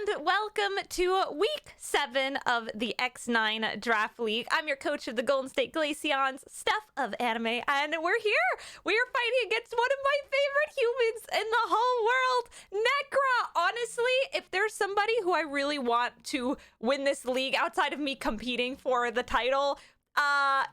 and welcome to week 7 of the X9 Draft League. I'm your coach of the Golden State Glaceons, StephOfAnime, and we're here. We are fighting against one of my favorite humans in the whole world, Nekkra. Honestly, if there's somebody who I really want to win this league outside of me competing for the title,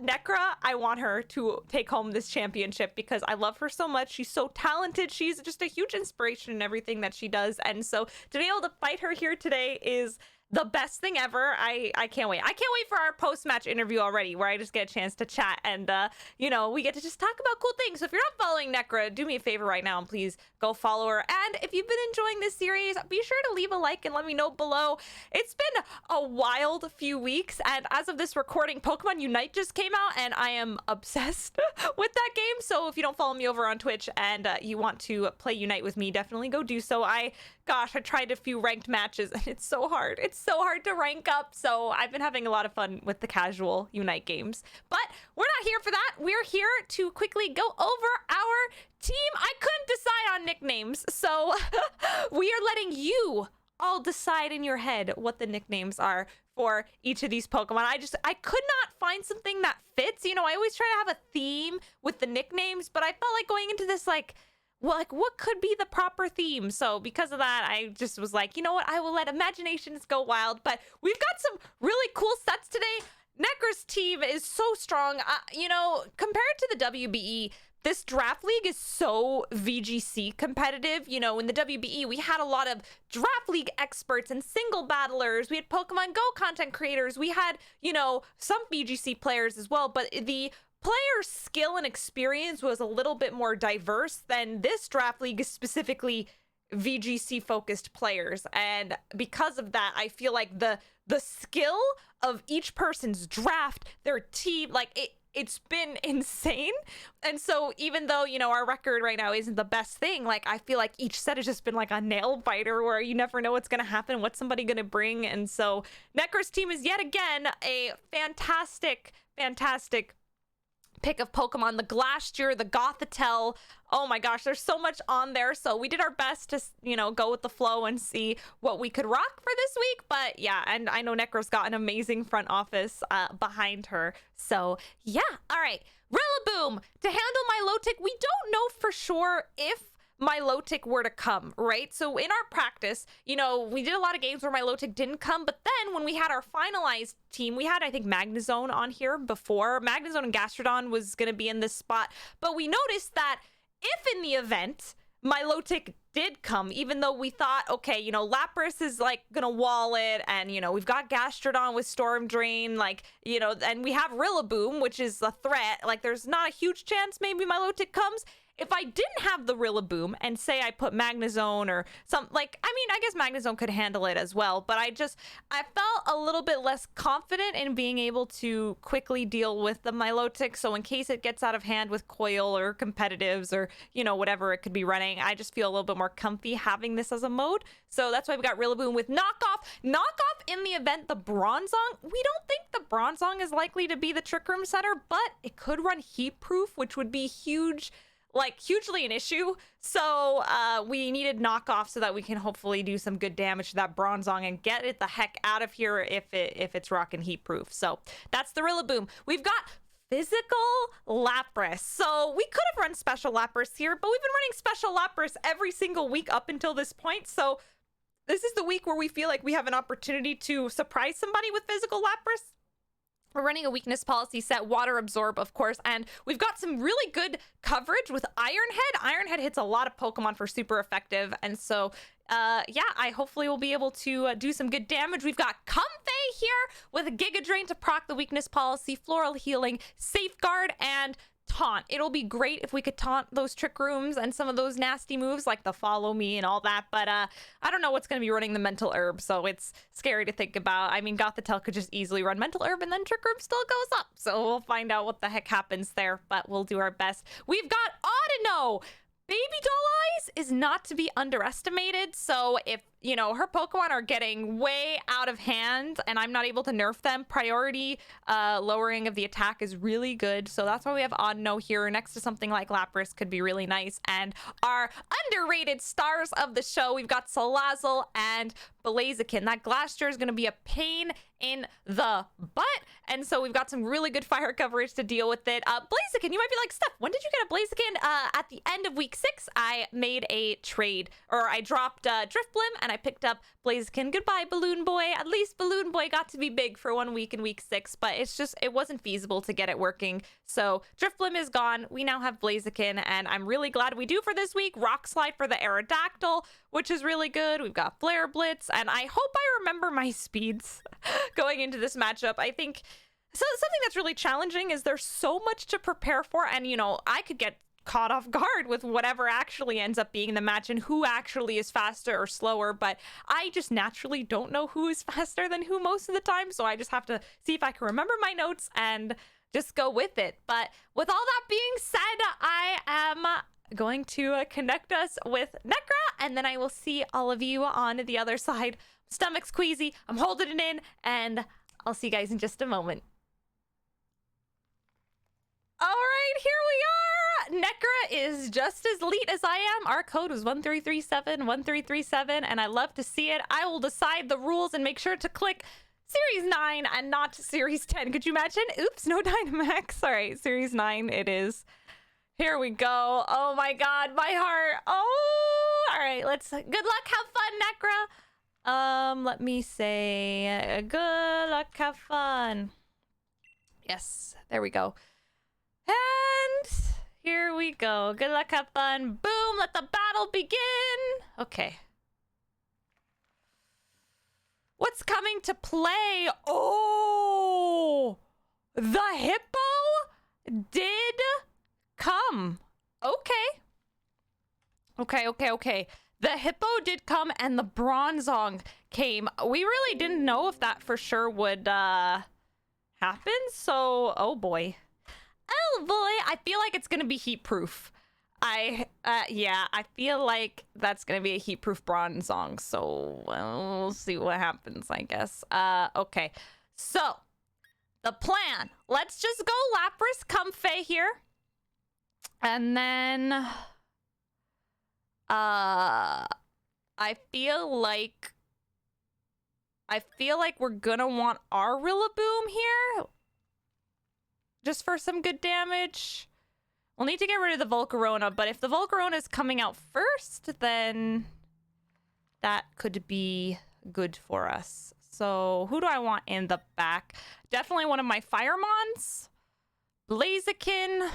Nekkra, I want her to take home this championship because I love her so much. She's so talented. She's just a huge inspiration in everything that she does. And so to be able to fight her here today is the best thing ever. I can't wait. I can't wait for our post-match interview already, where I just get a chance to chat and, we get to just talk about cool things. So if you're not following Nekkra, do me a favor right now and please go follow her. And if you've been enjoying this series, be sure to leave a like and let me know below. It's been a wild few weeks, and as of this recording, Pokemon Unite just came out, and I am obsessed with that game. So if you don't follow me over on Twitch and you want to play Unite with me, definitely go do so. I tried a few ranked matches, and it's so hard. It's so hard to rank up, so I've been having a lot of fun with the casual Unite games. But we're not here for that. We're here to quickly go over our team. I couldn't decide on nicknames, so we are letting you all decide in your head what the nicknames are for each of these Pokemon. I could not find something that fits. I always try to have a theme with the nicknames, but I felt like going into this what could be the proper theme? So because of that, I just was like, you know what? I will let imaginations go wild. But we've got some really cool sets today. Nekkra's team is so strong. Compared to the WBE, this draft league is so VGC competitive. In the WBE, we had a lot of draft league experts and single battlers. We had Pokemon Go content creators. We had, some VGC players as well. But the player skill and experience was a little bit more diverse than this draft league is specifically VGC focused players. And because of that, I feel like the skill of each person's draft, their team, it's been insane. And so even though, our record right now isn't the best thing, I feel like each set has just been like a nail biter where you never know what's going to happen, what's somebody going to bring. And so Nekkra's team is yet again a fantastic pick of Pokemon. The Glastrier, the Gothitelle. Oh my gosh, there's so much on there. So we did our best to, go with the flow and see what we could rock for this week. But yeah, and I know Nekkra's got an amazing front office behind her. So yeah, all right. Rillaboom to handle Milotic. We don't know for sure if Milotic were to come, right? So in our practice, we did a lot of games where Milotic didn't come, but then when we had our finalized team, we had, I think, Magnezone on here before. Magnezone and Gastrodon was going to be in this spot, but we noticed that if in the event Milotic did come, even though we thought, okay, Lapras is gonna wall it, and we've got Gastrodon with Storm Drain, and we have Rillaboom, which is a threat. There's not a huge chance maybe Milotic comes. If I didn't have the Rillaboom and say I put Magnezone or I guess Magnezone could handle it as well, but I felt a little bit less confident in being able to quickly deal with the Milotic. So in case it gets out of hand with Coil or competitives or, whatever it could be running, I just feel a little bit more comfy having this as a mode. So that's why we got Rillaboom with Knockoff. Knockoff in the event the Bronzong. We don't think the Bronzong is likely to be the Trick Room setter, but it could run Heat Proof, which would be huge. Hugely an issue. So we needed Knockoff so that we can hopefully do some good damage to that Bronzong and get it the heck out of here if it's rocking heat proof. So that's the Rillaboom. We've got physical Lapras. So we could have run special Lapras here, but we've been running special Lapras every single week up until this point. So this is the week where we feel like we have an opportunity to surprise somebody with physical Lapras. We're running a weakness policy set, Water Absorb, of course, and we've got some really good coverage with Iron Head. Iron Head hits a lot of Pokemon for super effective, and so, I hopefully will be able to do some good damage. We've got Comfey here with a Giga Drain to proc the weakness policy, Floral Healing, Safeguard, and Taunt. It'll be great if we could taunt those Trick Rooms and some of those nasty moves like the Follow Me and all that, but I don't know what's going to be running the Mental Herb, so it's scary to think about. I mean, Gothitelle could just easily run Mental Herb and then Trick Room still goes up, so we'll find out what the heck happens there, but we'll do our best. We've got Audino! Baby Doll Eyes is not to be underestimated. So if, you know, her Pokemon are getting way out of hand and I'm not able to nerf them, priority lowering of the attack is really good. So that's why we have Odd No here next to something like Lapras could be really nice. And our underrated stars of the show, we've got Salazzle and Blaziken. That Glastrier is going to be a pain in the butt. And so we've got some really good fire coverage to deal with it. Blaziken, you might be like, Steph, when did you get a Blaziken? At the end of week 6, I made a trade, or I dropped Drifblim and I picked up Blaziken. Goodbye, Balloon Boy. At least Balloon Boy got to be big for 1 week in week 6, but it wasn't feasible to get it working. So Drifblim is gone. We now have Blaziken, and I'm really glad we do for this week. Rock Slide for the Aerodactyl, which is really good. We've got Flare Blitz, and I hope I remember my speeds going into this matchup. I think something that's really challenging is there's so much to prepare for, and you know, I could get caught off guard with whatever actually ends up being the match and who actually is faster or slower, but I just naturally don't know who is faster than who most of the time, so I just have to see if I can remember my notes and just go with it. But with all that being said, I am going to connect us with Nekkra, and then I will see all of you on the other side. Stomach's queasy, I'm holding it in, and I'll see you guys in just a moment. All right, here we are. Nekkra is just as elite as I am. Our code was 1337 and I love to see it. I will decide the rules and make sure to click Series 9 and not Series 10. Could you imagine? Oops, no Dynamax. All right, Series 9 it is. Here we go. Oh my God, my heart. Oh, all right, let's, good luck, have fun, Nekkra. Let me say, good luck, have fun. Yes, there we go. And here we go. Good luck, have fun. Boom, let the battle begin. Okay. What's coming to play? Oh, the hippo did come. Okay. Okay. The hippo did come and the Bronzong came. We really didn't know if that for sure would happen. So, oh boy. Oh boy, I feel like it's gonna be heat proof. Yeah, I feel like that's gonna be a heat proof Bronzong. So we'll see what happens, I guess. Okay. So the plan. Let's just go Lapras Comfey here. And then I feel like we're gonna want our Rillaboom here. Just for some good damage. We'll need to get rid of the Volcarona, but if the Volcarona is coming out first, then that could be good for us. So who do I want in the back? Definitely one of my Firemons, Blaziken,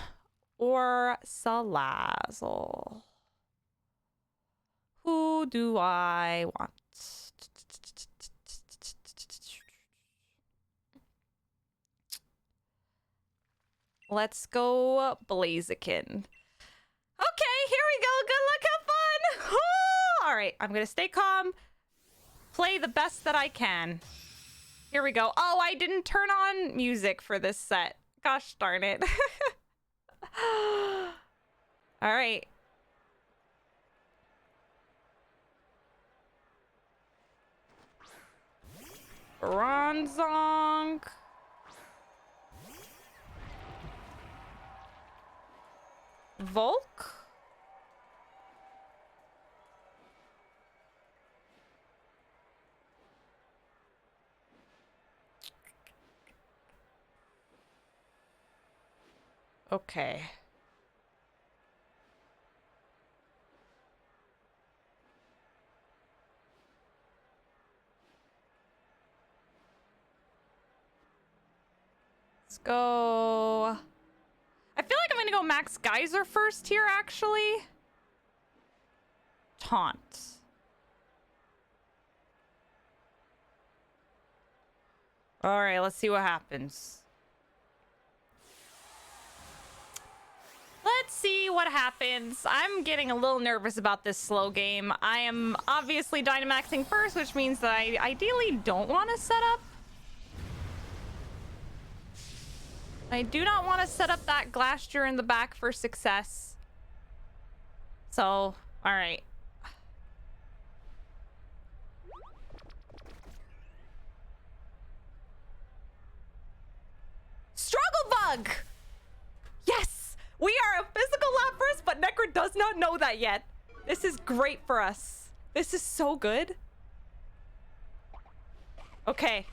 or Salazzle. Who do I want? Let's go Blaziken. Okay, here we go. Good luck, have fun. Oh, all right, I'm gonna stay calm, play the best that I can. Here we go. Oh, I didn't turn on music for this set. Gosh darn it. All right. Bronzong. Volk? Okay. Let's go. I feel like I'm gonna go Max Geyser first here, actually. Taunt. All right, let's see what happens. Let's see what happens. I'm getting a little nervous about this slow game. I am obviously Dynamaxing first, which means that I ideally don't want to set up. I do not want to set up that Glastrier in the back for success. So, all right. Struggle bug! Yes! We are a physical Lapras, but Nekkra does not know that yet. This is great for us. This is so good. Okay.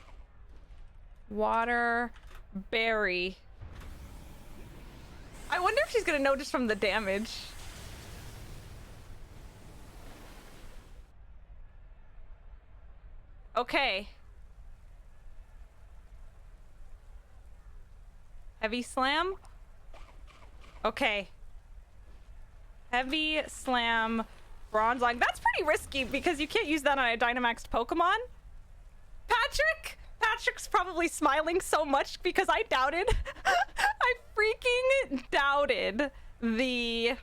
Water, berry. I wonder if she's gonna notice from the damage. Okay. Heavy slam. Okay. Heavy slam, bronze line. That's pretty risky because you can't use that on a Dynamaxed Pokemon. Patrick! Patrick's probably smiling so much because I doubted. I freaking doubted the...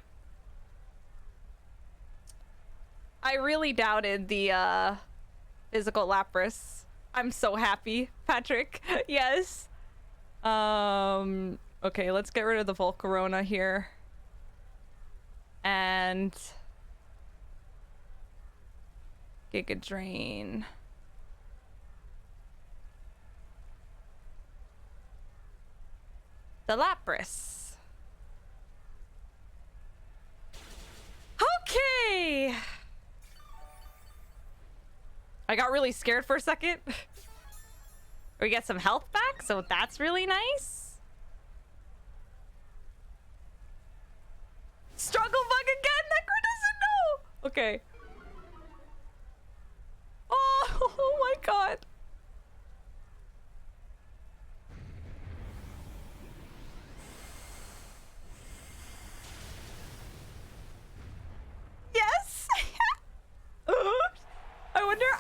I really doubted the physical Lapras. I'm so happy, Patrick. Yes. Okay, let's get rid of the Volcarona here. And Giga Drain. The Lapras. Okay. I got really scared for a second. We get some health back, so that's really nice. Struggle bug again? Nekkra doesn't know. Okay. Oh my god. Yes.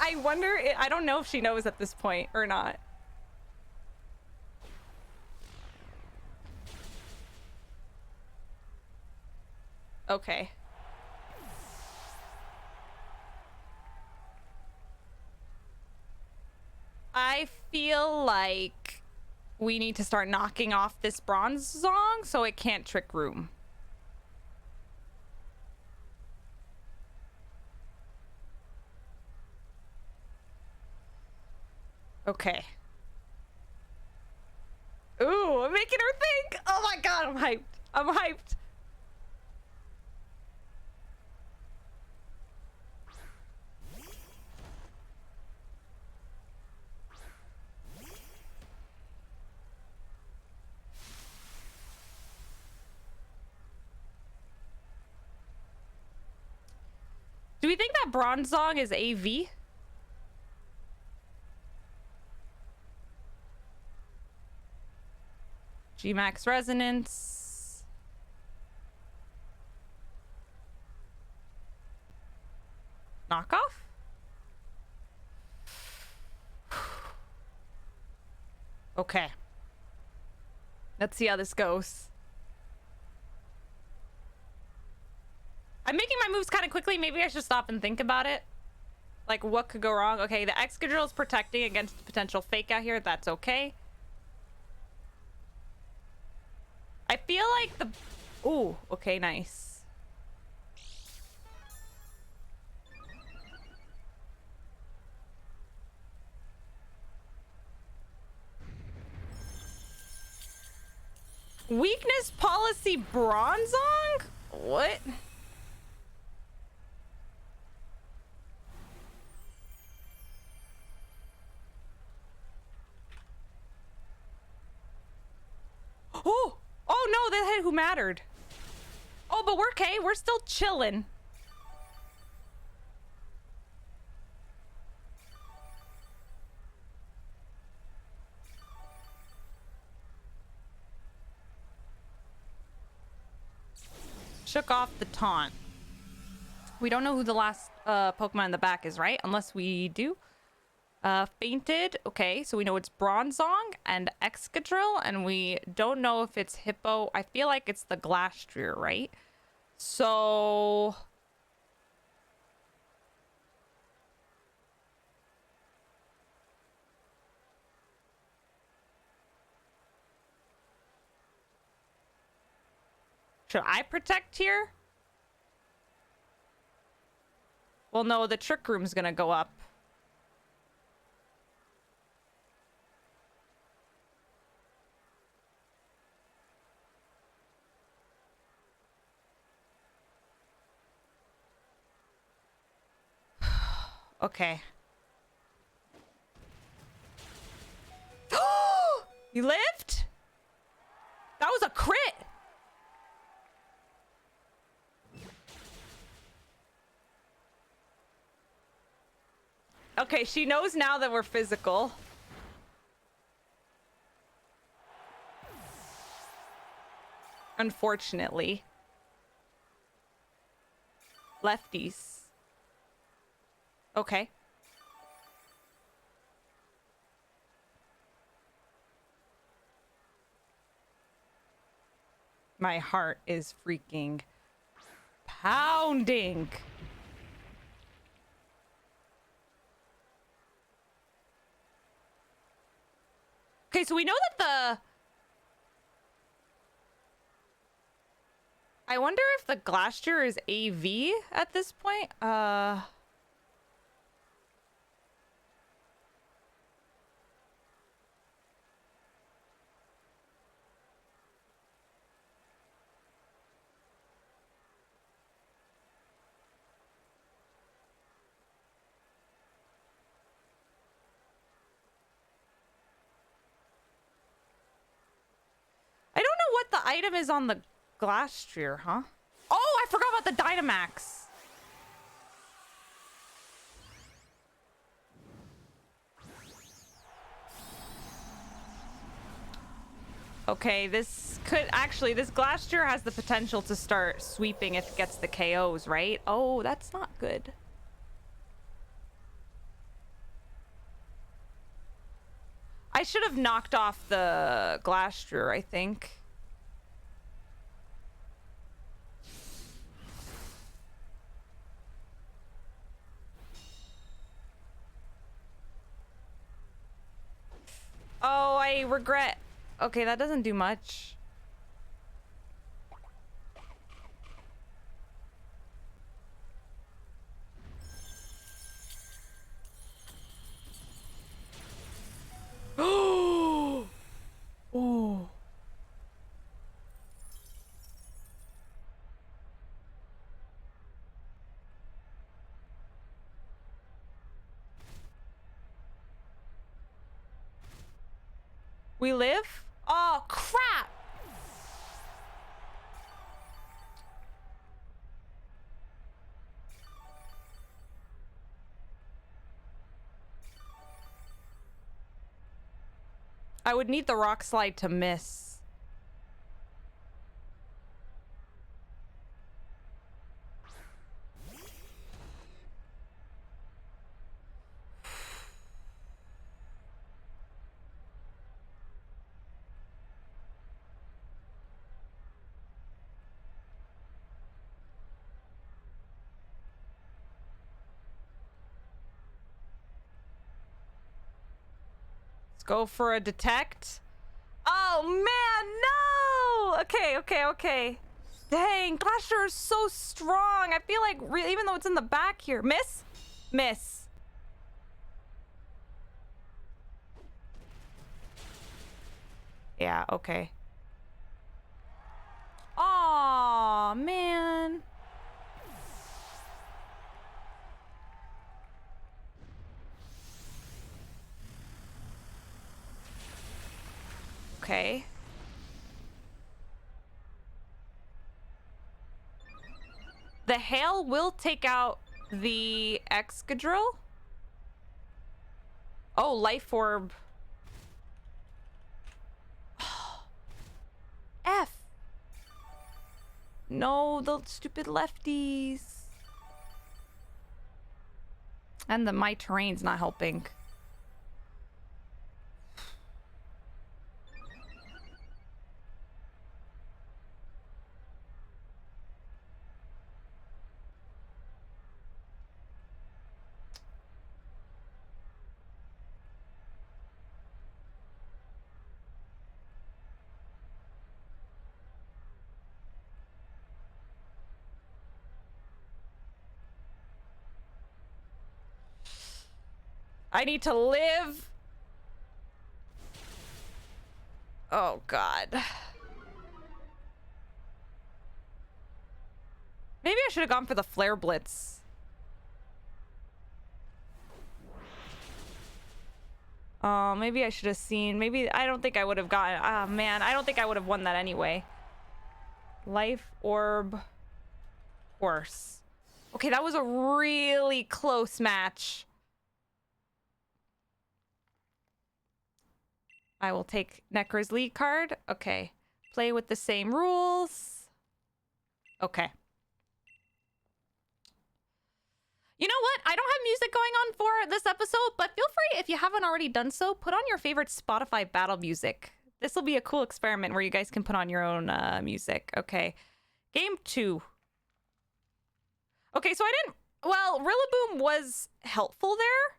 I wonder, I don't know if she knows at this point or not. Okay. I feel like we need to start knocking off this bronze song so it can't trick room. Okay. Ooh, I'm making her think. Oh my god, I'm hyped. I'm hyped. Do we think that Bronzong is AV? G-Max Resonance. Knockoff? Okay. Let's see how this goes. I'm making my moves kind of quickly. Maybe I should stop and think about it. Like, what could go wrong? Okay, the Excadrill is protecting against potential fake out here. That's okay. I feel like the... Ooh, okay, nice. Weakness policy Bronzong? What? Oh! Oh no, that hit who mattered. Oh, but we're okay. We're still chilling. Shook off the taunt. We don't know who the last Pokemon in the back is, right? Unless we do. Fainted. Okay, so we know it's Bronzong and Excadrill, and we don't know if it's Hippo. I feel like it's the Glastrier, right? So... should I protect here? Well, no, the trick room's gonna go up. Okay. You lived? That was a crit. Okay, she knows now that we're physical. Unfortunately. Lefties. Okay. My heart is freaking pounding. Okay, so we know that I wonder if the Glacier is AV at this point. I don't know what the item is on the Glacier, huh? Oh, I forgot about the Dynamax. Okay, this Glacier has the potential to start sweeping if it gets the KOs, right? Oh, that's not good. I should have knocked off the Glacier, I think. Oh, I regret. Okay, that doesn't do much. Oh. Oh. We live? Oh, crap. I would need the rock slide to miss. Let's go for a detect. Oh, man, no! Okay. Dang, Glacier is so strong. I feel like, even though it's in the back here. Miss? Miss. Yeah, okay. Aw, man. Okay. The hail will take out the Excadrill. Oh, Life Orb. F. No, the stupid lefties. And my terrain's not helping. I need to live. Oh, God. Maybe I should have gone for the Flare Blitz. Maybe I should have seen. Maybe I don't think I would have gotten. Ah, man, I don't think I would have won that anyway. Life Orb Horse. Okay, that was a really close match. I will take Nekkra's lead card. Okay. Play with the same rules. Okay. You know what? I don't have music going on for this episode, but feel free, if you haven't already done so, put on your favorite Spotify battle music. This will be a cool experiment where you guys can put on your own music. Okay. Game 2. Okay, so I didn't... Well, Rillaboom was helpful there.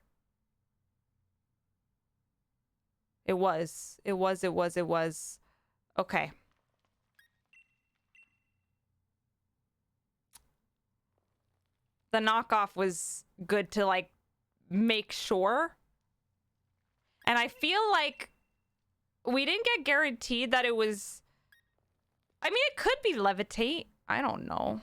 It was. Okay. The knockoff was good to, like, make sure. And I feel like we didn't get guaranteed that it was... I mean, it could be Levitate. I don't know.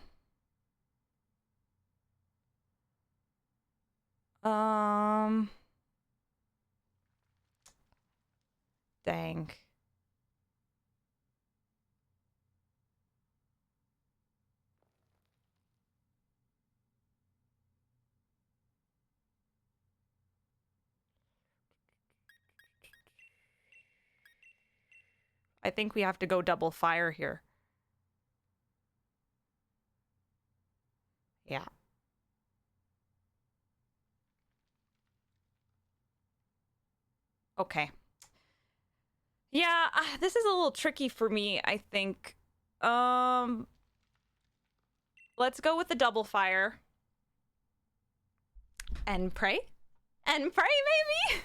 Dang. I think we have to go double fire here. Yeah. Okay. Yeah, this is a little tricky for me, I think. Let's go with the double fire. And pray? And pray, maybe?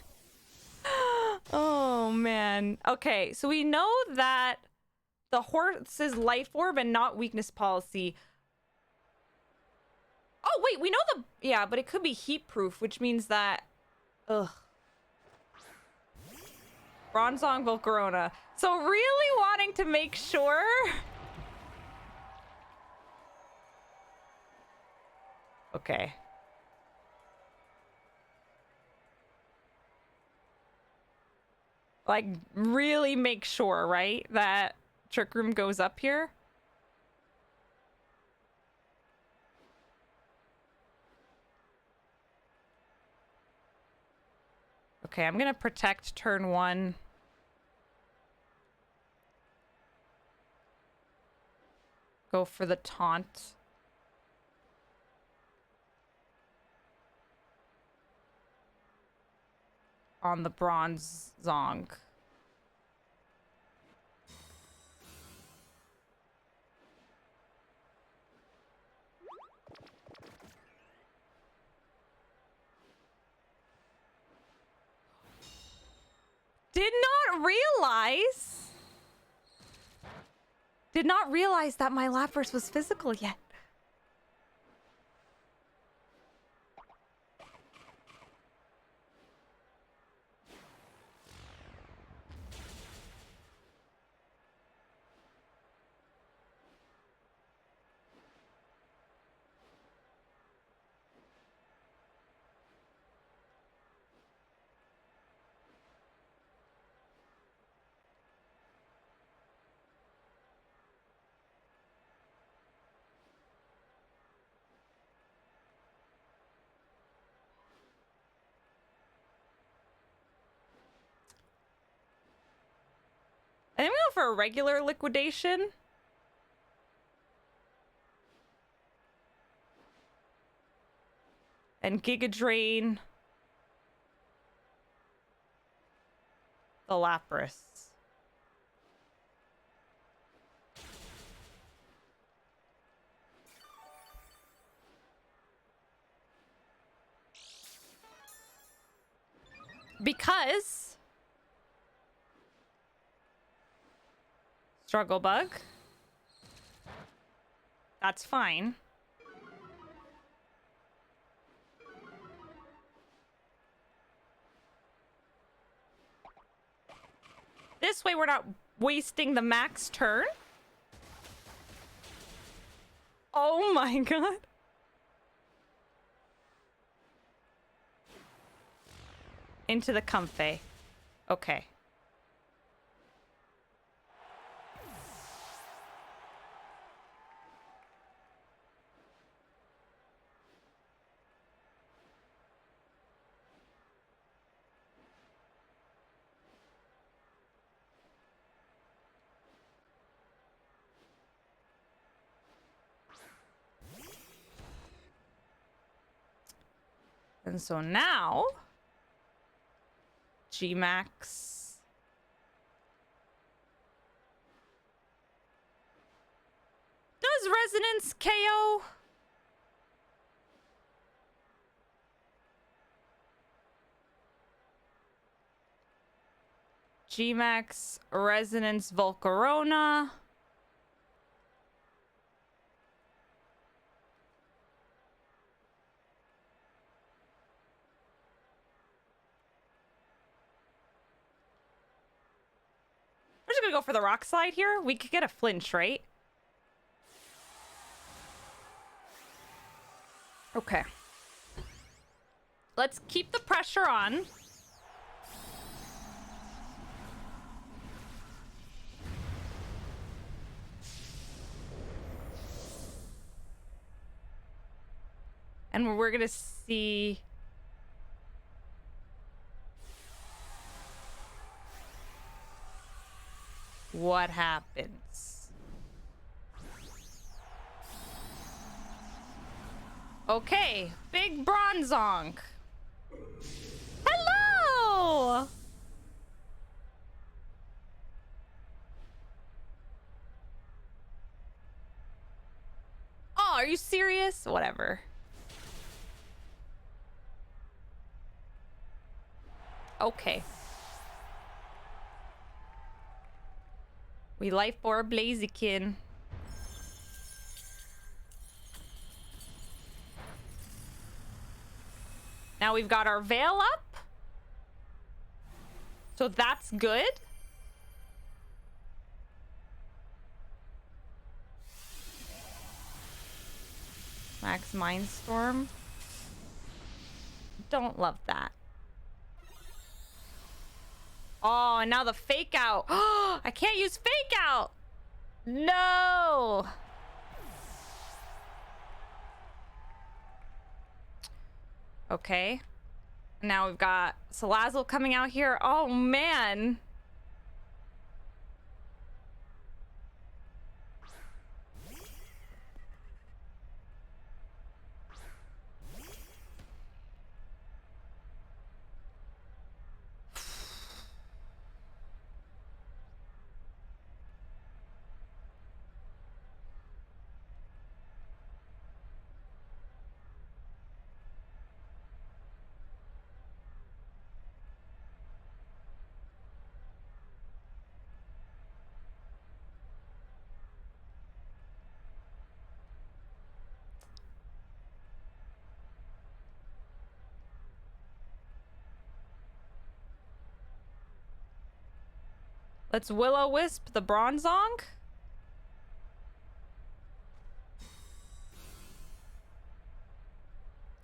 Oh, man. Okay, so we know that the horse is life orb and not weakness policy. Oh, wait, we know the... Yeah, but it could be heat proof, which means that... Ugh. Bronzong Volcarona. So really wanting to make sure... Okay. Like, really make sure, right? That Trick Room goes up here. Okay, I'm gonna protect turn 1. Go for the taunt. On the bronze Zonk. Did not realize that my Lapras was physical yet. I think we go for a regular liquidation. And Giga Drain the Lapras. Because Struggle Bug. That's fine. This way we're not wasting the max turn. Oh my god. Into the comfy. Okay. And so now, Gmax. Does Resonance KO? Gmax, Resonance, Volcarona. We're just gonna go for the rock slide here. We could get a flinch, right? Okay. Let's keep the pressure on. And we're gonna see... what happens. Okay, big Bronzonk. Hello! Oh, are you serious? Whatever. Okay. We life for a Blaziken. Now we've got our Veil up. So that's good. Max Mindstorm. Don't love that. Oh, and now the fake out. Oh, I can't use fake out. No. Okay. Now we've got Salazzle coming out here. Oh, man. Let's Will-O-Wisp the Bronzonk.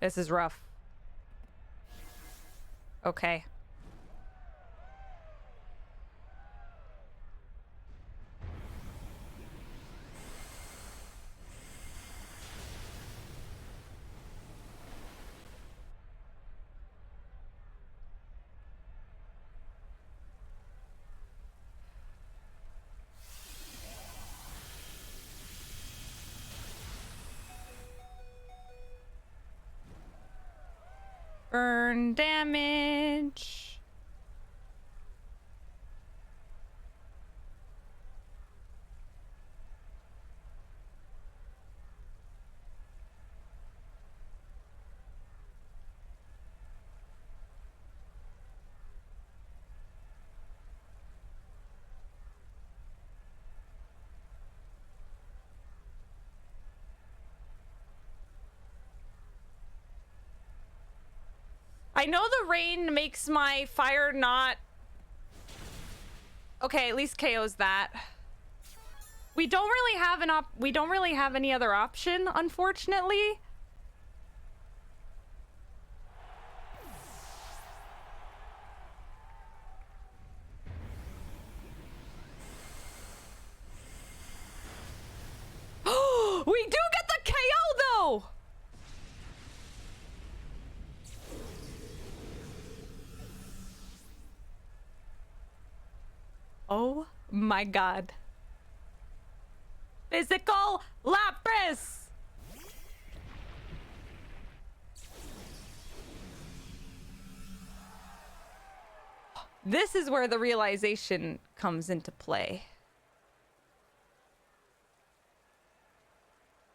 This is rough. Okay. Burn damage. I know the rain makes my fire not Okay, at least KO's that. We don't really have any other option, unfortunately. We do get the KO though. Oh my god. Physical Lapras! This is where the realization comes into play.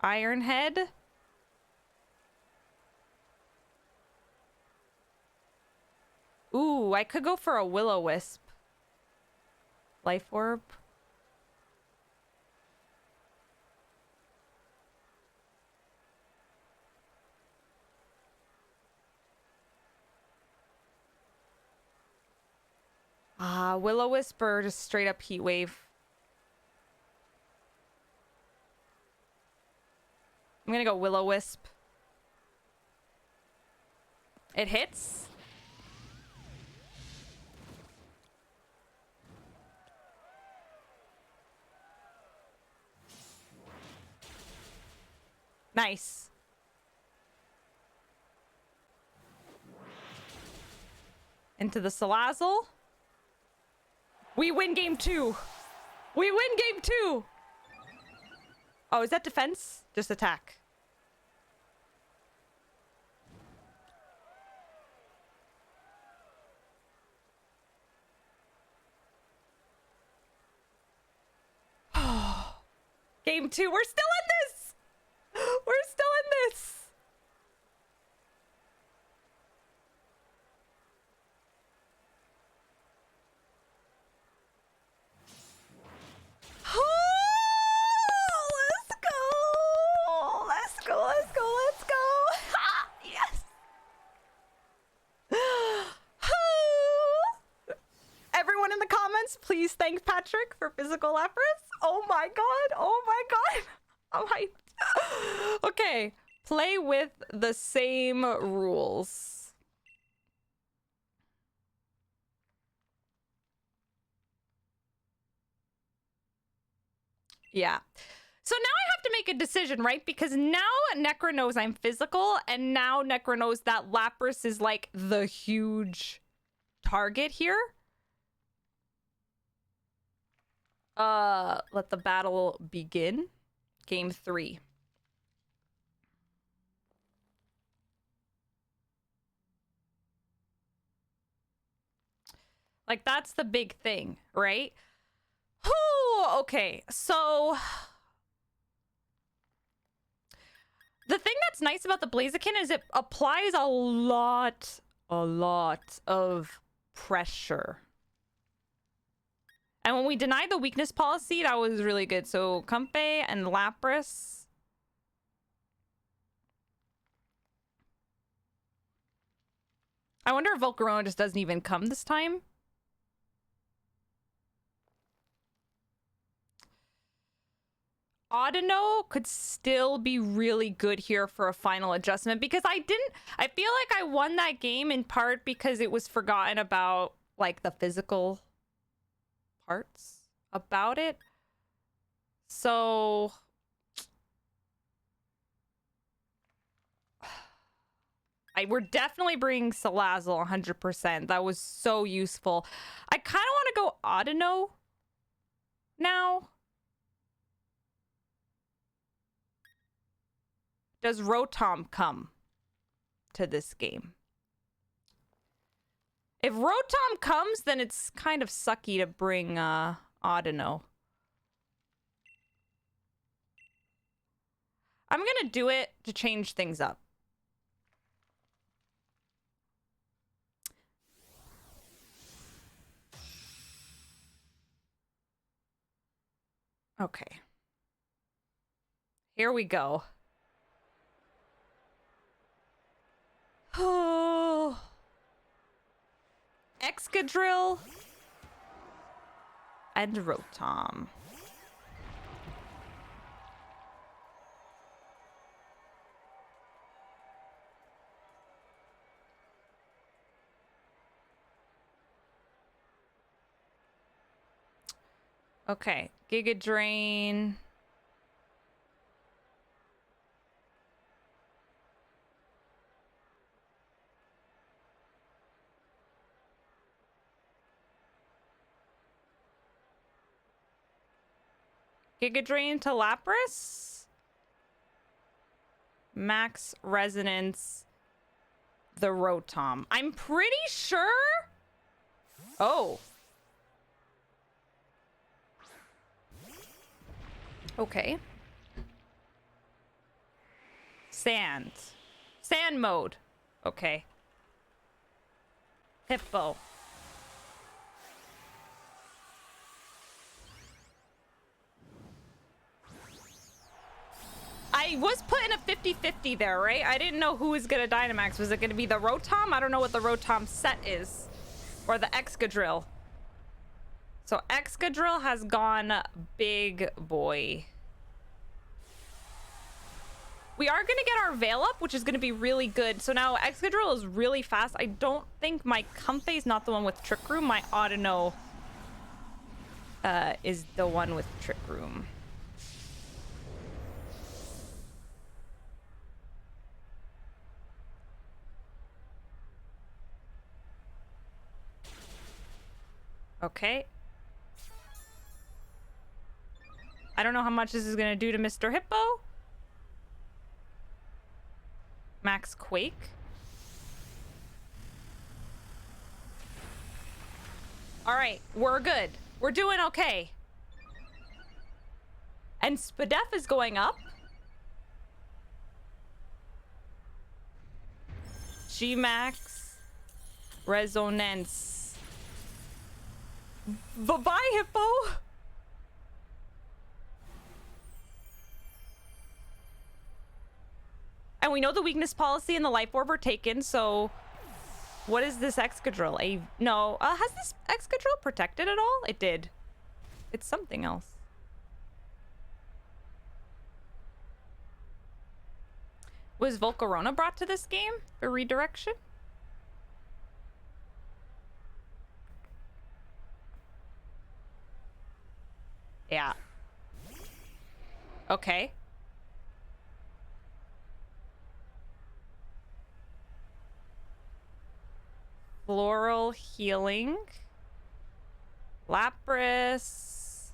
Iron Head. Ooh, I could go for a Will-O-Wisp. Life Orb. Will-O-Wisp or just straight up Heat Wave. I'm gonna go Will-O-Wisp. It hits. Nice. Into the Salazzle. We win game 2. We win game 2. Oh, is that defense? Just attack. Game 2. We're still in this. We're still in this. Let's go. Let's go. Let's go. Let's go. Yes. Everyone in the comments, please thank Patrick for physical Lapras. Oh my god. Oh my god. I'm hyped. Okay. Play with the same rules. Yeah. So now I have to make a decision, right? Because now Nekkra knows I'm physical, and now Nekkra knows that Lapras is like the huge target here. Let the battle begin. Game 3. Like, that's the big thing, right? Oh, okay. So the thing that's nice about the Blaziken is it applies a lot of pressure. And when we denied the weakness policy, that was really good. So Comfey and Lapras. I wonder if Volcarona just doesn't even come this time. Audino could still be really good here for a final adjustment because I feel like I won that game in part because it was forgotten about like the physical parts about it. So we're definitely bringing Salazzle 100%. That was so useful. I kind of want to go Audino now. Does Rotom come to this game? If Rotom comes, then it's kind of sucky to bring Audino. I'm gonna do it to change things up. Okay. Here we go. Oh. Excadrill. and Rotom. Okay, Giga Drain. Giga Drain to Lapras. Max Resonance. The Rotom. I'm pretty sure. Oh. Okay. Sand. Sand mode. Okay. Hippo. I was putting a 50-50 there, right? I didn't know who was gonna Dynamax. Was it gonna be the Rotom? I don't know what the Rotom set is. Or the Excadrill. So Excadrill has gone big boy. We are going to get our Veil up, which is going to be really good. So now Excadrill is really fast. I don't think my Comfey is not the one with Trick Room. My Audino is the one with Trick Room. Okay. I don't know how much this is going to do to Mr. Hippo. Max Quake. All right, we're good. We're doing okay. And Spadef is going up. G-Max. Resonance. Bye-bye, Hippo. And we know the weakness policy and the life orb are taken, so what is this Excadrill? No, has this Excadrill protected at all? It did. It's something else. Was Volcarona brought to this game for redirection? Yeah. Okay. Floral Healing. Lapras.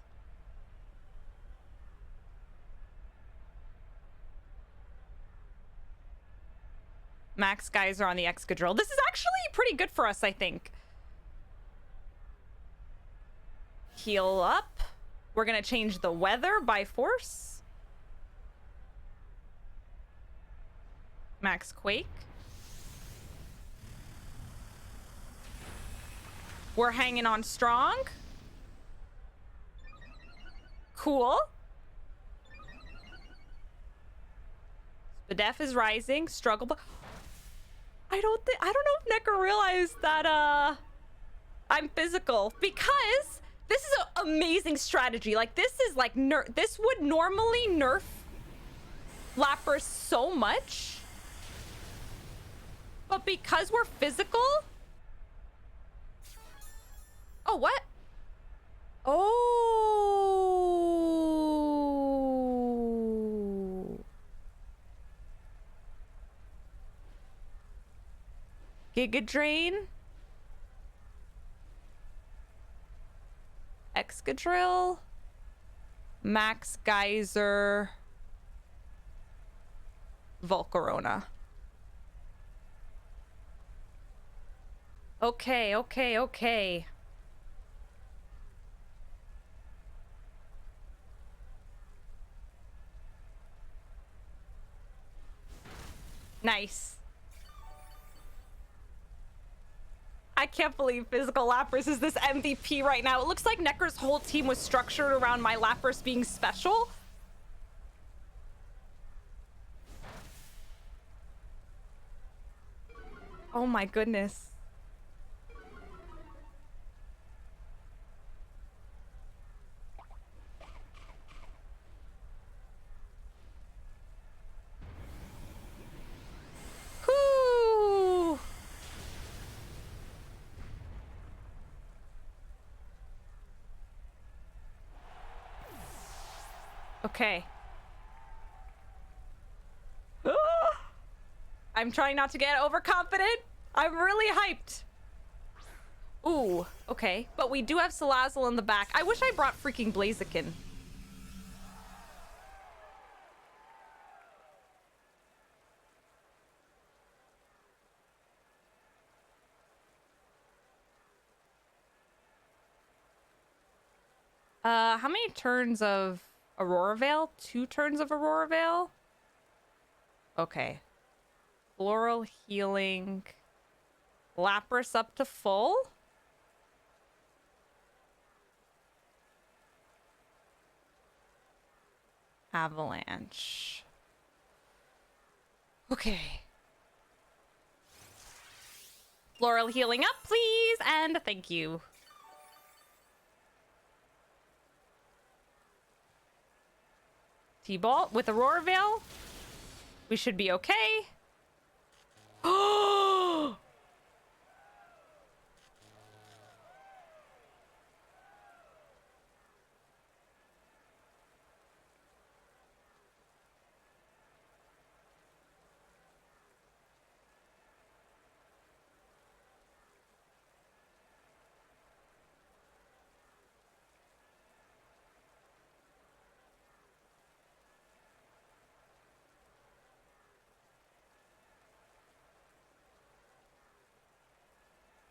Max Geyser on the Excadrill. This is actually pretty good for us, I think. Heal up. We're gonna change the weather by force. Max Quake. We're hanging on strong. Cool. Spadef is rising. Struggle. I don't know if Nekkra realized that I'm physical, because this is an amazing strategy. Like, this is like this would normally nerf Lapras so much, but because we're physical. Oh, what? Oh. Giga Drain. Excadrill. Max Geyser. Volcarona. Okay, okay, okay. Nice. I can't believe Physical Lapras is this MVP right now. It looks like Nekkra's whole team was structured around my Lapras being special. Oh my goodness. Okay. I'm trying not to get overconfident. I'm really hyped. Ooh, okay. But we do have Salazzle in the back. I wish I brought freaking Blaziken. How many turns of Aurora Veil? 2 turns of Aurora Veil? Okay. Floral Healing. Lapras up to full? Avalanche. Okay. Floral Healing up, please, and thank you. T-Ball with Aurora Veil. We should be okay. Oh!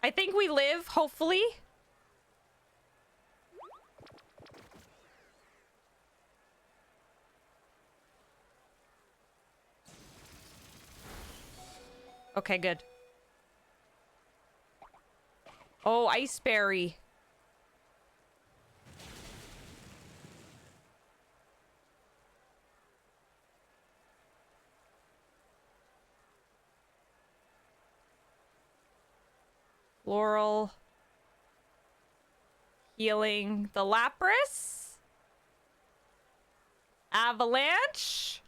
I think we live, hopefully. Okay, good. Oh, Ice Berry. Floral. Healing the Lapras. Avalanche.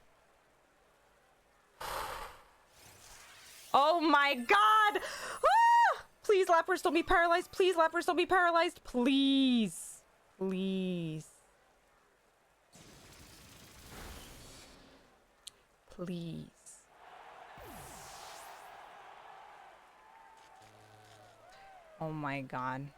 Oh my god! Ah! Please, Lapras, don't be paralyzed. Please, Lapras, don't be paralyzed. Please. Please. Please. Oh my god.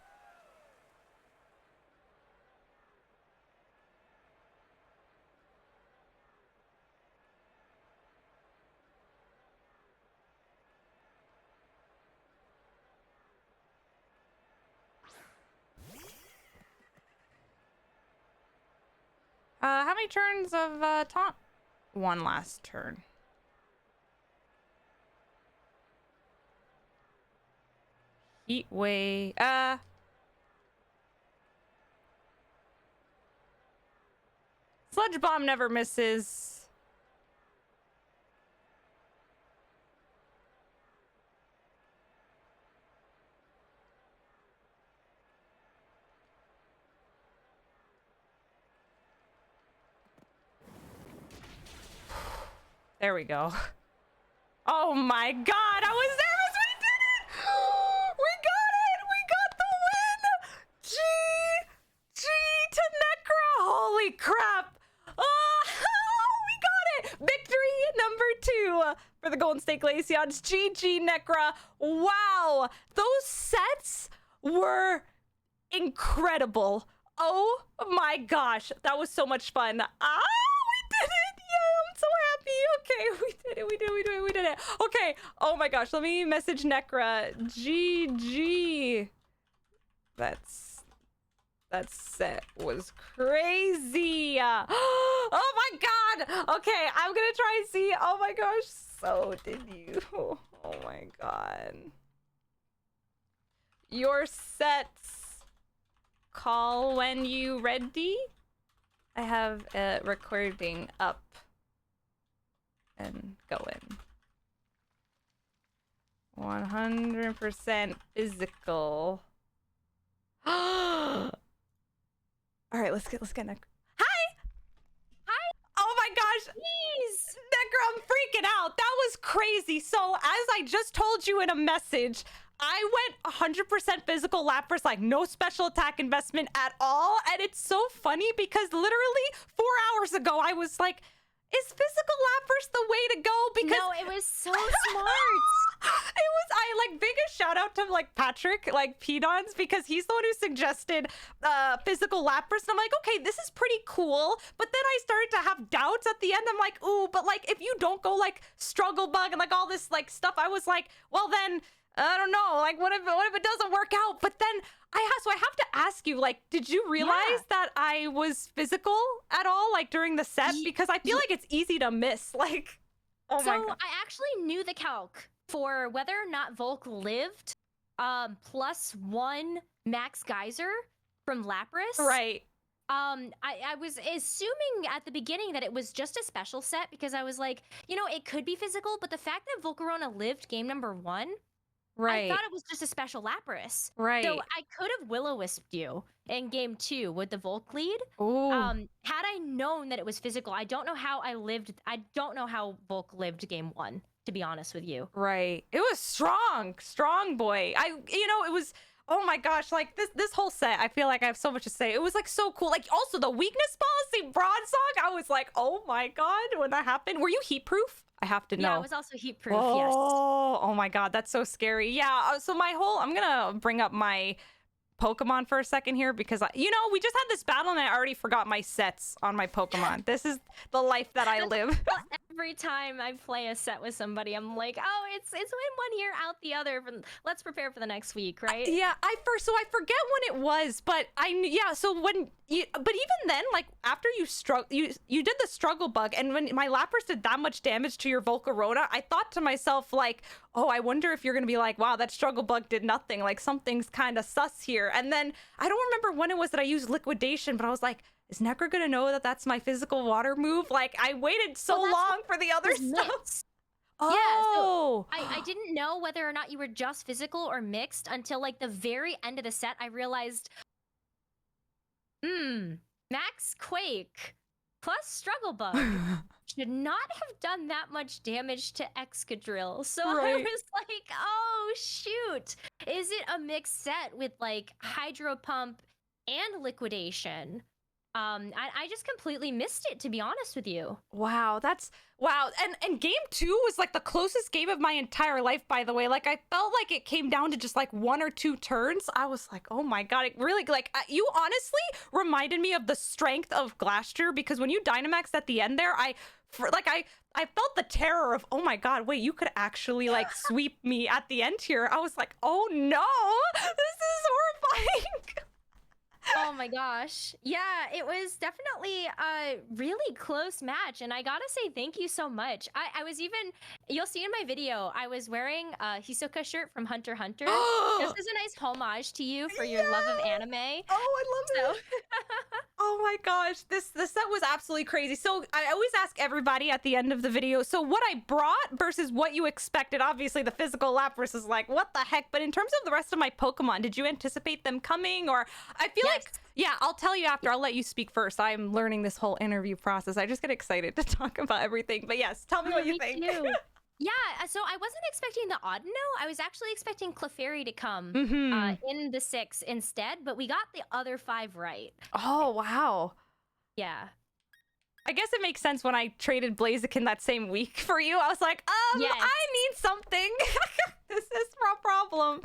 How many turns of taunt? 1 last turn. Heat Wave. Sludge Bomb never misses. There we go. Oh my god, I was nervous. We did it! We got it! We got the win! G to Nekkra! Holy crap! Oh, we got it! Victory number 2 for the Golden State Glaceons. GG Nekkra. Wow! Those sets were incredible. Oh my gosh, that was so much fun. We did it! Yeah, I'm so happy. Okay, we did it, we did it. Okay, oh my gosh, let me message Nekkra. GG. That set was crazy. Oh my god. Okay, I'm gonna try and see. Oh my gosh, so did you. Oh my god. Your sets. Call when you ready. I have a recording up and going. 100% physical. All right, let's get Nekkra. Hi. Oh my gosh. Jeez. Nekkra, I'm freaking out. That was crazy. So as I just told you in a message, I went 100% physical Lapras, like no special attack investment at all. And it's so funny because literally 4 hours ago, I was like, is physical Lapras the way to go? Because no, it was so smart. I like biggest shout out to like Patrick, like Pedons, because he's the one who suggested physical Lapras. And I'm like, okay, this is pretty cool. But then I started to have doubts at the end. I'm like, ooh, but like if you don't go like struggle bug and like all this like stuff, I was like, well then I don't know, like what if it doesn't work out? But then so I have to ask you, like, did you realize that I was physical at all, like during the set? Because I feel like it's easy to miss. Like, oh my God. So I actually knew the calc for whether or not Volk lived, +1 Max Geyser from Lapras. Right. I was assuming at the beginning that it was just a special set because I was like, you know, it could be physical, but the fact that Volcarona lived game number 1. Right. I thought it was just a special Lapras. Right. So I could have Will-O-Wisped you in game 2 with the Volk lead. Ooh. Had I known that it was physical, I don't know how Volk lived game 1, to be honest with you. Right. It was strong boy. It was, oh my gosh, like this whole set, I feel like I have so much to say. It was like so cool. Like also the weakness policy Bronzong, I was like, oh my God, when that happened. Were you heat proof? I have to know. Yeah, I was also heat proof, oh, yes. Oh my God, that's so scary. Yeah, so I'm gonna bring up my Pokemon for a second here because, we just had this battle and I already forgot my sets on my Pokemon. This is the life that I live. Every time I play a set with somebody, I'm like, oh, it's in one year, out the other. Let's prepare for the next week, right? Yeah, I forget when it was, but but even then, like after you did the struggle bug, and when my Lapras did that much damage to your Volcarona, I thought to myself like, oh, I wonder if you're gonna be like, wow, that struggle bug did nothing, like something's kind of sus here. And then I don't remember when it was that I used liquidation, but I was like, is Nekkra gonna know that that's my physical water move? Like I waited so long for the other stuff. Oh, yeah, so I didn't know whether or not you were just physical or mixed until like the very end of the set. I realized, Max Quake plus Struggle Bug should not have done that much damage to Excadrill. So I was like, oh shoot, is it a mixed set with like Hydro Pump and Liquidation? I just completely missed it, to be honest with you. Wow, and game 2 was like the closest game of my entire life, by the way. Like I felt like it came down to just like 1 or 2 turns. I was like, oh my God, it really, like, you honestly reminded me of the strength of Glastrier, because when you Dynamaxed at the end there, I felt the terror of, oh my God, wait, you could actually like sweep me at the end here. I was like, oh no, this is horrifying. Oh my gosh. Yeah, it was definitely a really close match. And I gotta say thank you so much. I was even, you'll see in my video, I was wearing a Hisoka shirt from Hunter x Hunter. This is a nice homage to you for your love of anime. Oh, I love it. Oh my gosh, the set was absolutely crazy. So I always ask everybody at the end of the video, so what I brought versus what you expected. Obviously the physical Lapras is like, what the heck? But in terms of the rest of my Pokemon, did you anticipate them coming? Or I feel like, yeah, I'll tell you after. I'll let you speak first. I'm learning this whole interview process. I just get excited to talk about everything. But yes, tell me what you think. Yeah, so I wasn't expecting the Audino. I was actually expecting Clefairy to come in the 6 instead, but we got the other 5 right. Oh, wow. Yeah. I guess it makes sense when I traded Blaziken that same week for you. I was like, yes. I need something. This is a problem.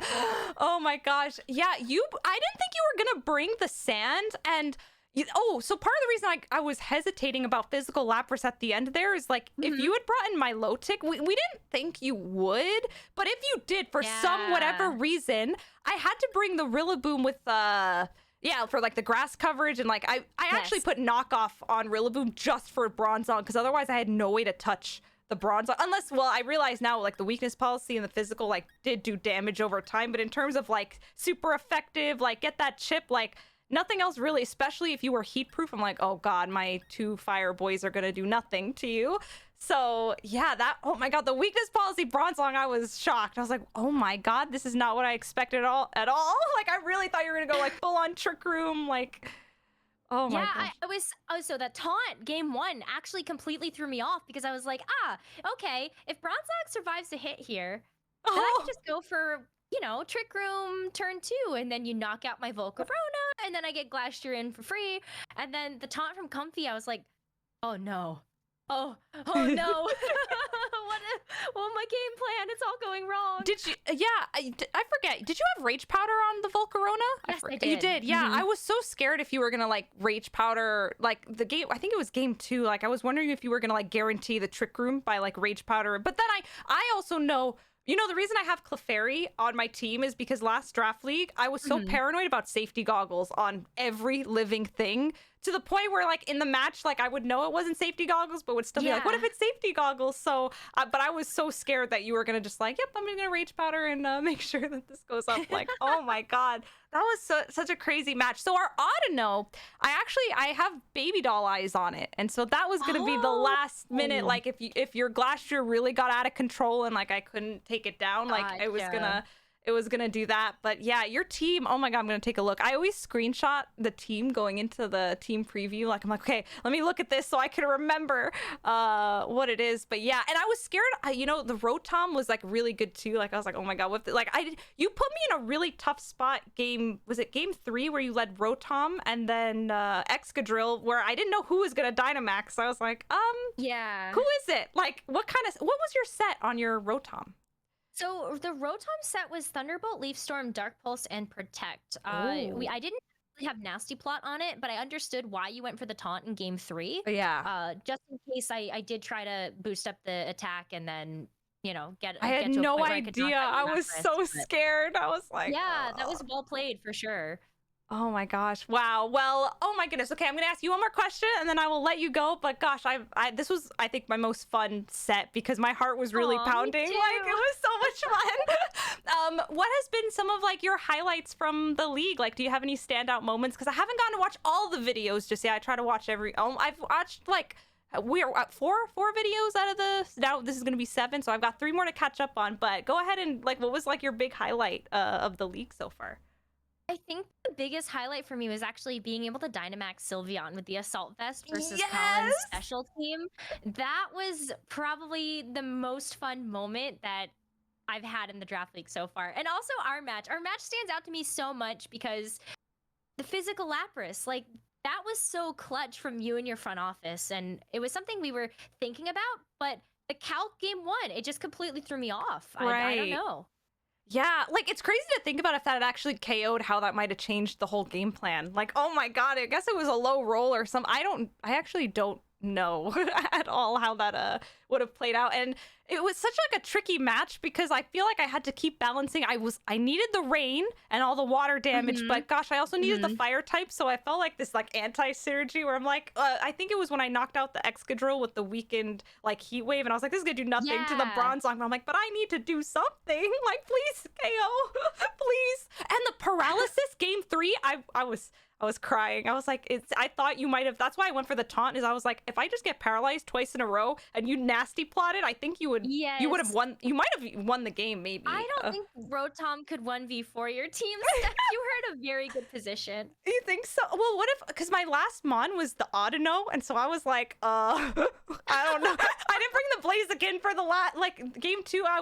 Oh my gosh. Yeah, I didn't think you were gonna bring the sand, and so part of the reason I was hesitating about physical Lapras at the end there is like, if you had brought in Milotic, we didn't think you would, but if you did for some whatever reason, I had to bring the Rillaboom with for like the grass coverage, and like I actually put knockoff on Rillaboom just for Bronzong, because otherwise I had no way to touch the Bronzong, unless, well, I realize now like the weakness policy and the physical like did do damage over time, but in terms of like super effective, like get that chip, like nothing else really, especially if you were heat proof. I'm like, oh God, my 2 fire boys are gonna do nothing to you. So yeah, oh my God, the weakness policy Bronzong, I was shocked. I was like, oh my God, this is not what I expected at all. Like I really thought you were gonna go like full on Trick Room, like, oh my gosh. I was, so that taunt game 1 actually completely threw me off, because I was like, okay, if Bronzong survives a hit here, then I can just go for you know, Trick Room turn 2, and then you knock out my Volcarona, and then I get Glacier in for free. And then the taunt from Comfy, I was like, oh no. Oh no. Well, my game plan, it's all going wrong. Did you? Yeah, I forget. Did you have Rage Powder on the Volcarona? Yes, I did. You did. Yeah, I was so scared if you were gonna like Rage Powder, like the game. I think it was game 2. Like I was wondering if you were gonna like guarantee the Trick Room by like Rage Powder. But then I also know. You know, the reason I have Clefairy on my team is because last draft league, I was so paranoid about safety goggles on every living thing to the point where, like, in the match, like, I would know it wasn't safety goggles, but would still be like, what if it's safety goggles? So, but I was so scared that you were going to just like, yep, I'm going to Rage Powder and make sure that this goes up. Like, oh my God. That was such a crazy match. So our Audino, I have baby doll eyes on it. And so that was going to be the last minute. Like if your Glacier really got out of control and like I couldn't take it down, like it was gonna do that. But yeah, your team, oh my God, I'm gonna take a look. I always screenshot the team going into the team preview. Like I'm like, okay, let me look at this so I can remember what it is. But yeah, and I was scared. You know, the Rotom was like really good too. Like I was like, oh my God, what? You put me in a really tough spot. Was it game 3 where you led Rotom and then Excadrill, where I didn't know who was gonna Dynamax. So I was like, yeah, who is it? Like, what was your set on your Rotom? So the Rotom set was Thunderbolt, Leaf Storm, Dark Pulse, and Protect. I didn't really have Nasty Plot on it, but I understood why you went for the taunt in game 3. Yeah. Just in case I did try to boost up the attack and then, you know, I had no idea. I was so scared. I was like, yeah, that was well played for sure. Oh my gosh. Wow. Well, oh my goodness. Okay, I'm gonna ask you one more question and then I will let you go. But gosh, this was, I think, my most fun set because my heart was really pounding. Like it was so much fun. What has been some of like your highlights from the league? Like, do you have any standout moments? Because I haven't gotten to watch all the videos just yet. I try to watch I've watched like we're at four videos out of now this is gonna be 7, so I've got 3 more to catch up on. But go ahead and like, what was like your big highlight of the league so far? I think the biggest highlight for me was actually being able to Dynamax Sylveon with the Assault Vest versus Colin's special team. That was probably the most fun moment that I've had in the draft league so far. And also our match. Our match stands out to me so much because the physical Lapras, like that was so clutch from you and your front office. And it was something we were thinking about, but the Calc game 1, it just completely threw me off. I don't know. Yeah, like it's crazy to think about if that had actually KO'd, how that might have changed the whole game plan. Like, oh my God, I guess it was a low roll or something. I actually don't know at all how that would have played out. And it was such like a tricky match because I feel like I had to keep balancing. I needed the rain and all the water damage, but gosh, I also needed the fire type. So I felt like this like anti-synergy where I'm like, I think it was when I knocked out the Excadrill with the weakened like heat wave, and I was like, this is gonna do nothing to the Bronzong. I'm like, but I need to do something. Like, please, KO, please. And the paralysis game 3, I was crying. I was like, I thought you might have. That's why I went for the taunt. Is I was like, if I just get paralyzed twice in a row and you nasty plotted, I think you would. Yes. You would have won. You might have won the game, maybe. I don't think Rotom could 1v4 your team. You were in a very good position. You think so? Well, what if? Because my last mon was the Audino, and so I was like, I don't know. I didn't bring the Blaziken for the game 2. I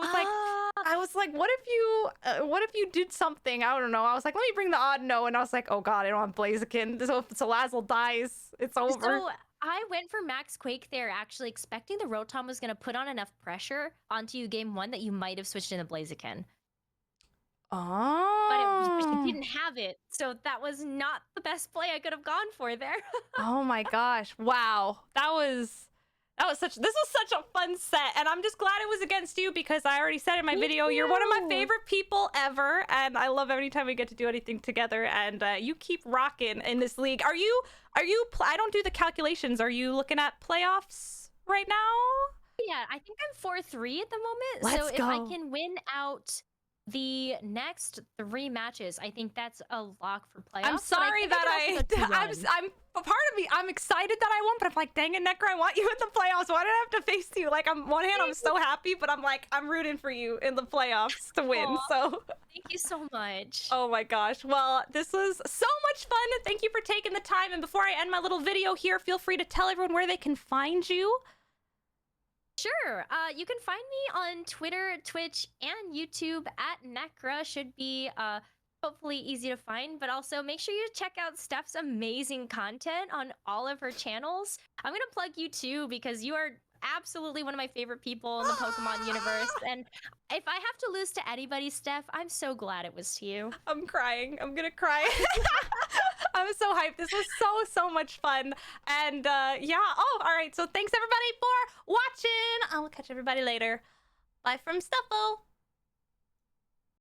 was like, what if you did something? I don't know. I was like, let me bring the Audino, and I was like, oh God, I don't have Blaziken. So if Salazzle dies, it's over. So I went for Max Quake there, actually expecting the Rotom was going to put on enough pressure onto you game 1 that you might have switched into Blaziken. Oh. But you didn't have it, so that was not the best play I could have gone for there. Oh my gosh! Wow, this was such a fun set, and I'm just glad it was against you because I already said in my video, you're one of my favorite people ever, and I love every time we get to do anything together. And you keep rocking in this league. Are you? I don't do the calculations. Are you looking at playoffs right now? Yeah, I think I'm 4-3 at the moment. Let's so go. If I can win out the next 3 matches, I think that's a lock for playoffs. I'm sorry that I'm part of me. I'm excited that I won, but I'm like, dang it, Nekkra, I want you in the playoffs. Why did I have to face you? Like, on one hand, I'm so happy, but I'm like, I'm rooting for you in the playoffs to win. Aww, so thank you so much. Oh my gosh. Well, this was so much fun. Thank you for taking the time. And before I end my little video here, feel free to tell everyone where they can find you. Sure. You can find me on Twitter, Twitch, and YouTube at Nekkra. Should be hopefully easy to find, but also make sure you check out Steph's amazing content on all of her channels. I'm gonna plug you too because you are absolutely one of my favorite people in the Pokemon universe. And if I have to lose to anybody, Steph, I'm so glad it was to you. I'm crying. I'm gonna cry. I'm so hyped. This was so much fun. And yeah. Oh, all right. So thanks everybody for watching. I will catch everybody later. Bye from Steffo.